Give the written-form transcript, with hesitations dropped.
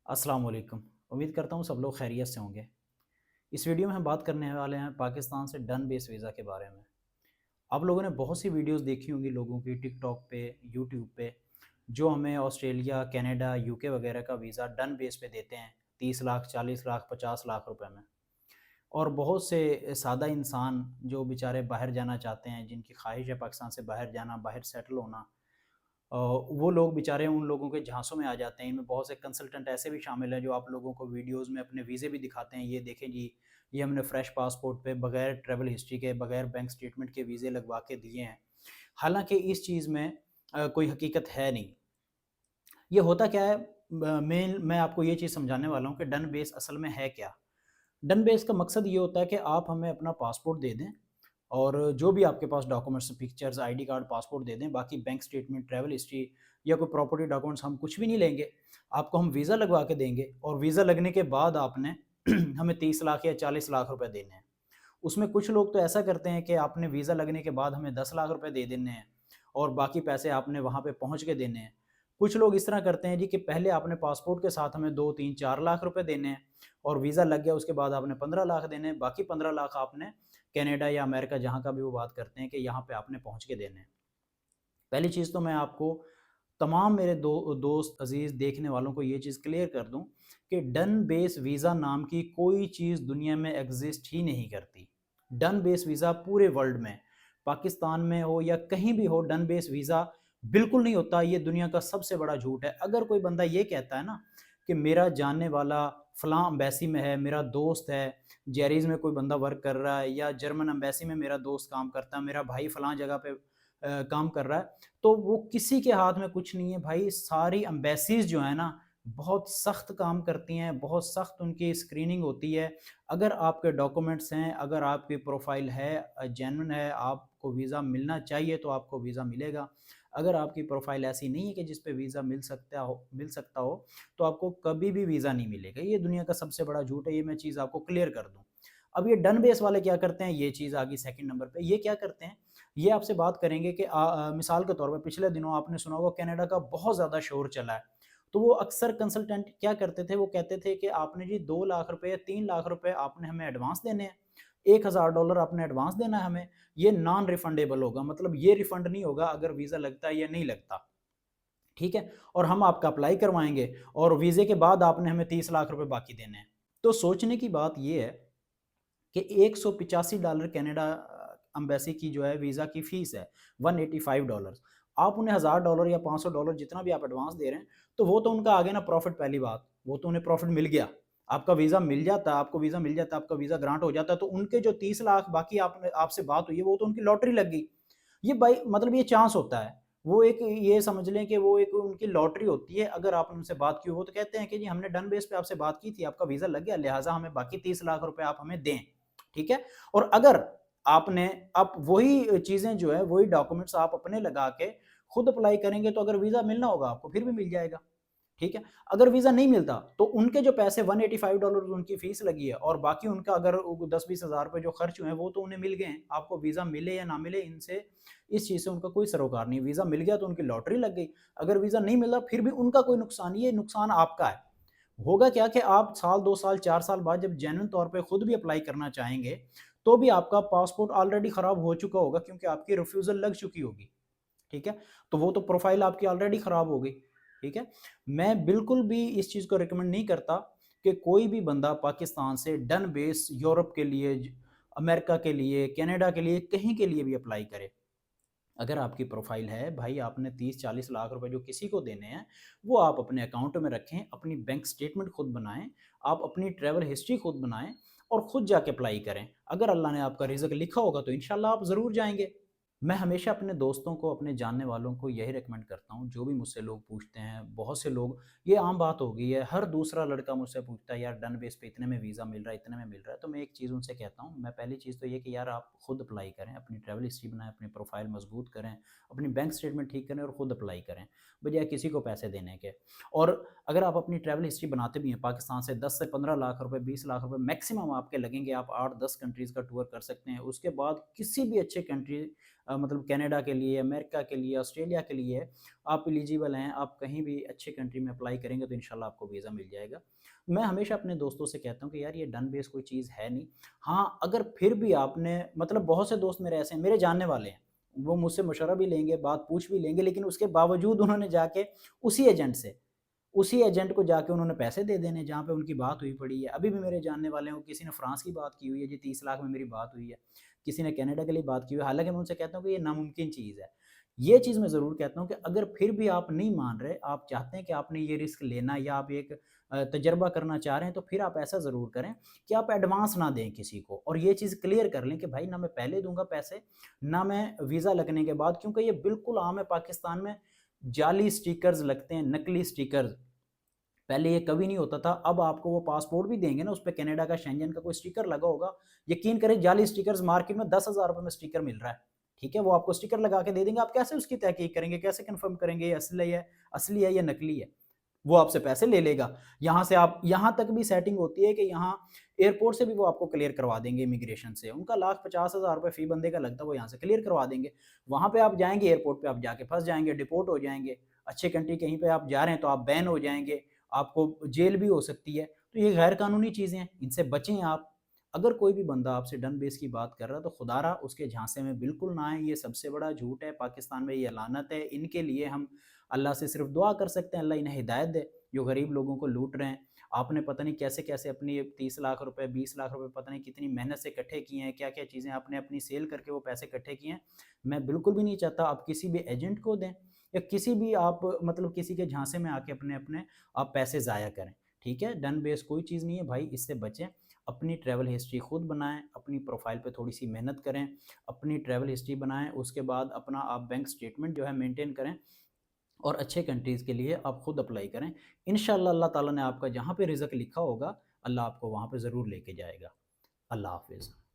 अस्सलाम वालेकुम। उम्मीद करता हूँ सब लोग खैरियत से होंगे। इस वीडियो में हम बात करने वाले हैं पाकिस्तान से डन बेस वीज़ा के बारे में। आप लोगों ने बहुत सी वीडियोस देखी होंगी लोगों की टिकटॉक पे, यूट्यूब पे, जो हमें ऑस्ट्रेलिया, कनाडा, यूके वगैरह का वीज़ा डन बेस पे देते हैं 30 लाख, 40 लाख, 50 लाख रुपए में। और बहुत से सादा इंसान जो बेचारे बाहर जाना चाहते हैं, जिनकी ख्वाहिश है पाकिस्तान से बाहर जाना, बाहर सेटल होना, वो लोग बेचारे उन लोगों के झांसों में आ जाते हैं। इनमें बहुत से कंसल्टेंट ऐसे भी शामिल हैं जो आप लोगों को वीडियोज़ में अपने वीज़े भी दिखाते हैं, ये देखें जी, ये हमने फ्रेश पासपोर्ट पे बगैर ट्रैवल हिस्ट्री के, बगैर बैंक स्टेटमेंट के वीज़े लगवा के दिए हैं। हालाँकि इस चीज़ में कोई हकीकत है नहीं। ये होता क्या है, मैं आपको ये चीज़ समझाने वाला हूँ कि डन बेस असल में है क्या? डन बेस का मकसद ये होता है कि आप हमें अपना पासपोर्ट दे दें और जो भी आपके पास documents, pictures, ID card, passport दे दें, बाकी बैंक स्टेटमेंट, ट्रैवल हिस्ट्री या कोई प्रॉपर्टी डॉक्यूमेंट्स हम कुछ भी नहीं लेंगे। आपको हम वीज़ा लगवा के देंगे और वीज़ा लगने के बाद आपने हमें 30 लाख या 40 लाख रुपए देने हैं। उसमें कुछ लोग तो ऐसा करते हैं कि आपने वीज़ा लगने के बाद हमें 10 लाख रुपए दे देने हैं और बाकी पैसे आपने वहाँ पे पहुँच के देने हैं। कुछ लोग इस तरह करते हैं जी कि पहले आपने पासपोर्ट के साथ हमें 2, 3, 4 लाख रुपए देने हैं और वीज़ा लग गया उसके बाद आपने 15 लाख देने हैं, बाकी 15 लाख आपने कनाडा या अमेरिका जहाँ का भी वो बात करते हैं कि यहाँ पे आपने पहुँच के देने हैं। पहली चीज़ तो मैं आपको तमाम मेरे दोस्त अज़ीज़ देखने वालों को ये चीज़ क्लियर कर दूँ कि डन बेस वीज़ा नाम की कोई चीज़ दुनिया में एग्ज़िस्ट ही नहीं करती। डन बेस वीज़ा पूरे वर्ल्ड में, पाकिस्तान में हो या कहीं भी हो, डन बेस वीज़ा बिल्कुल नहीं होता। ये दुनिया का सबसे बड़ा झूठ है। अगर कोई बंदा ये कहता है ना कि मेरा जानने वाला फ़लाँ एम्बेसी में है, मेरा दोस्त है, जेरीज़ में कोई बंदा वर्क कर रहा है या जर्मन एम्बेसी में मेरा दोस्त काम करता है, मेरा भाई फ़लाँ जगह पे काम कर रहा है, तो वो किसी के हाथ में कुछ नहीं है भाई। सारी एम्बेसीज़ जो है ना, बहुत सख्त काम करती हैं, बहुत सख्त उनकी स्क्रीनिंग होती है। अगर आपके डॉक्यूमेंट्स हैं, अगर आपकी प्रोफाइल है, जेन्युइन है, आपको वीज़ा मिलना चाहिए तो आपको वीज़ा मिलेगा। अगर आपकी प्रोफाइल ऐसी नहीं है कि जिस पे वीज़ा मिल सकता हो तो आपको कभी भी वीज़ा नहीं मिलेगा। ये दुनिया का सबसे बड़ा झूठ है, ये मैं चीज़ आपको क्लियर कर दूँ। अब ये डन बेस वाले क्या करते हैं, ये चीज़ आ गई सेकंड नंबर पे। ये क्या करते हैं, ये आपसे बात करेंगे कि मिसाल के तौर पे पिछले दिनों आपने सुना होगा कनाडा का बहुत ज़्यादा शोर चला है। तो वो अक्सर कंसल्टेंट क्या करते थे, वो कहते थे कि आपने जी 2 लाख रुपए या 3 लाख रुपए आपने हमें एडवांस देने हैं। $1000 आपने एडवांस देना है हमें। ये नॉन रिफंडेबल होगा, मतलब ये रिफंड नहीं होगा अगर वीज़ा लगता है या नहीं लगता। ठीक है? और हम आपका अप्लाई करवाएँगे और वीज़े के बाद आपने हमें 30 लाख रुपए बाकी देने हैं। तो सोचने की बात ये है कि $185 कनाडा एम्बेसी की जो है वीज़ा की फ़ीस है, $185। आप उन्हें $1000 या $500 जितना भी आप एडवांस दे रहे हैं, तो वो तो उनका आ गया ना प्रॉफ़िट। पहली बात, वो तो उन्हें प्रॉफ़िट मिल गया। आपका वीज़ा मिल जाता, आपको वीज़ा मिल जाता, आपका वीज़ा ग्रांट हो जाता, तो उनके जो 30 लाख बाकी आपने आपसे बात हुई है, वो तो उनकी लॉटरी लग गई। ये बाई मतलब ये चांस होता है। वो एक ये समझ लें कि वो एक उनकी लॉटरी होती है। अगर आपने उनसे बात की हो, वो तो कहते हैं कि जी हमने डन बेस पे आपसे बात की थी, आपका वीज़ा लग गया, लिहाज़ा हमें बाकी 30 लाख रुपए आप हमें दें। ठीक है? और अगर आपने अब वही चीज़ें जो है, वही डॉक्यूमेंट्स आप अपने लगा के खुद अप्लाई करेंगे, तो अगर वीज़ा मिलना होगा आपको फिर भी मिल जाएगा। ठीक है? अगर वीज़ा नहीं मिलता तो उनके जो पैसे $185 उनकी फ़ीस लगी है और बाकी उनका अगर 10-20 हज़ार रुपए जो खर्च हुए हैं वो तो उन्हें मिल गए हैं। आपको वीज़ा मिले या ना मिले, इनसे इस चीज़ से उनका कोई सरोकार नहीं है। वीज़ा मिल गया तो उनकी लॉटरी लग गई। अगर वीज़ा नहीं मिला फिर भी उनका कोई नुकसान नहीं है, ये नुकसान आपका है। होगा क्या कि आप साल, 2 साल, 4 साल बाद जब जेन्युइन तौर पे खुद भी अप्लाई करना चाहेंगे, तो भी आपका पासपोर्ट ऑलरेडी खराब हो चुका होगा क्योंकि आपकी रिफ्यूज़ल लग चुकी होगी। ठीक है? तो वो तो प्रोफ़ाइल आपकी ऑलरेडी खराब हो गई। ठीक है? मैं बिल्कुल भी इस चीज़ को रिकमेंड नहीं करता कि कोई भी बंदा पाकिस्तान से डन बेस यूरोप के लिए, अमेरिका के लिए, कनाडा के लिए, कहीं के लिए भी अप्लाई करे। अगर आपकी प्रोफ़ाइल है, भाई आपने 30-40 लाख रुपए जो किसी को देने हैं, वो आप अपने अकाउंट में रखें, अपनी बैंक स्टेटमेंट खुद बनाएँ, आप अपनी ट्रैवल हिस्ट्री खुद बनाएँ और खुद जाके अप्लाई करें। अगर अल्लाह ने आपका रिज़्क लिखा होगा तो इंशाल्लाह आप ज़रूर जाएँगे। मैं हमेशा अपने दोस्तों को, अपने जानने वालों को यही रिकमेंड करता हूँ, जो भी मुझसे लोग पूछते हैं, बहुत से लोग, ये आम बात हो गई है, हर दूसरा लड़का मुझसे पूछता है यार डन बेस पे इतने में वीज़ा मिल रहा है, इतने में मिल रहा है। तो मैं एक चीज़ उनसे कहता हूँ, मैं पहली चीज़ तो ये कि यार आप खुद अप्लाई करें, अपनी ट्रैवल हिस्ट्री बनाएँ, अपनी प्रोफाइल मजबूत करें, अपनी बैंक स्टेटमेंट ठीक करें और खुद अप्लाई करें, बजाय किसी को पैसे देने के। और अगर आप अपनी ट्रैवल हिस्ट्री बनाते भी हैं, पाकिस्तान से 10 से 15 लाख रुपए, 20 लाख रुपए मैक्सिमम आपके लगेंगे, आप 8-10 कंट्रीज़ का टूर कर सकते हैं। उसके बाद किसी भी अच्छे कंट्री मतलब कनाडा के लिए, अमेरिका के लिए, ऑस्ट्रेलिया के लिए है, आप एलिजिबल हैं, आप कहीं भी अच्छे कंट्री में अप्लाई करेंगे तो इंशाल्लाह आपको वीज़ा मिल जाएगा। मैं हमेशा अपने दोस्तों से कहता हूँ कि यार ये डन बेस कोई चीज़ है नहीं। हाँ, अगर फिर भी आपने मतलब बहुत से दोस्त मेरे ऐसे हैं, मेरे जानने वाले हैं, वो मुझसे मशवरा भी लेंगे, बात पूछ भी लेंगे, लेकिन उसके बावजूद उन्होंने जाके उसी एजेंट को जाके उन्होंने पैसे दे देने जहाँ पे उनकी बात हुई पड़ी है। अभी भी मेरे जानने वाले हैं, किसी ने फ्रांस की बात की हुई है जी, 30 लाख में मेरी बात हुई है। किसी ने कनाडा के लिए बात की हुई है। हालाँकि मैं उनसे कहता हूँ कि ये नामुमकिन चीज़ है। ये चीज़ मैं ज़रूर कहता हूँ कि अगर फिर भी आप नहीं मान रहे, आप चाहते हैं कि आपने ये रिस्क लेना या आप एक तजर्बा करना चाह रहे हैं, तो फिर आप ऐसा ज़रूर करें कि आप एडवांस ना दें किसी को और ये चीज़ क्लियर कर लें कि भाई ना मैं पहले दूँगा पैसे, ना मैं वीज़ा लगने के बाद, क्योंकि ये बिल्कुल आम है पाकिस्तान में, जाली स्टिकर्स लगते हैं, नकली स्टिकर्स। पहले ये कभी नहीं होता था, अब आपको वो पासपोर्ट भी देंगे ना, उसपे कनाडा का, शेंजन का कोई स्टिकर लगा होगा। यकीन करें जाली स्टिकर्स मार्केट में 10,000 रुपए में स्टिकर मिल रहा है, ठीक है? वो आपको स्टिकर लगा के दे देंगे, आप कैसे उसकी तहकीक करेंगे? कैसे कन्फर्म करेंगे ये असली है या नकली है? वो आपसे पैसे ले लेगा। यहाँ से आप यहाँ तक भी सेटिंग होती है कि यहाँ एयरपोर्ट से भी वो आपको क्लियर करवा देंगे इमिग्रेशन से। उनका लाख 50,000 रुपए फ़ी बंदे का लगता है, वो यहाँ से क्लियर करवा देंगे। वहाँ पे आप जाएँगे, एयरपोर्ट पे आप जाके फँस जाएँगे, डिपोर्ट हो जाएँगे। अच्छे कंट्री कहीं पे आप जा रहे हैं तो आप बैन हो जाएँगे, आपको जेल भी हो सकती है। तो ये गैर कानूनी चीज़ें हैं, इनसे बचें आप। अगर कोई भी बंदा आपसे डन बेस की बात कर रहा है तो खुदारा उसके झांसे में बिल्कुल ना आएँ, ये सबसे बड़ा झूठ है, पाकिस्तान में ये लानत है। इनके लिए हम अल्लाह से सिर्फ दुआ कर सकते हैं, अल्लाह इन्हें हिदायत दे, जो गरीब लोगों को लूट रहे हैं। आपने पता नहीं कैसे-कैसे अपनी 30 लाख रुपए, 20 लाख रुपए पता नहीं कितनी मेहनत से इकट्ठे किए हैं, क्या-क्या चीज़ें आपने अपनी सेल करके वो पैसे इकट्ठे किए हैं। मैं बिल्कुल भी नहीं चाहता आप किसी भी एजेंट को दें या किसी भी आप मतलब किसी के झांसे में आके अपने-अपने आप पैसे ज़ाया करें, ठीक है? डन बेस कोई चीज़ नहीं है भाई, इससे बचें। अपनी ट्रैवल हिस्ट्री खुद बनाएँ, अपनी प्रोफ़ाइल पे थोड़ी-सी मेहनत करें, अपनी ट्रैवल हिस्ट्री बनाएँ, उसके बाद अपना आप बैंक स्टेटमेंट जो है मेंटेन करें और अच्छे कंट्रीज़ के लिए आप खुद अप्लाई करें। इंशाअल्लाह अल्लाह ताला ने आपका जहाँ पे रिज़्क लिखा होगा, अल्लाह आपको वहाँ पे ज़रूर लेके जाएगा। अल्लाह हाफ़िज़।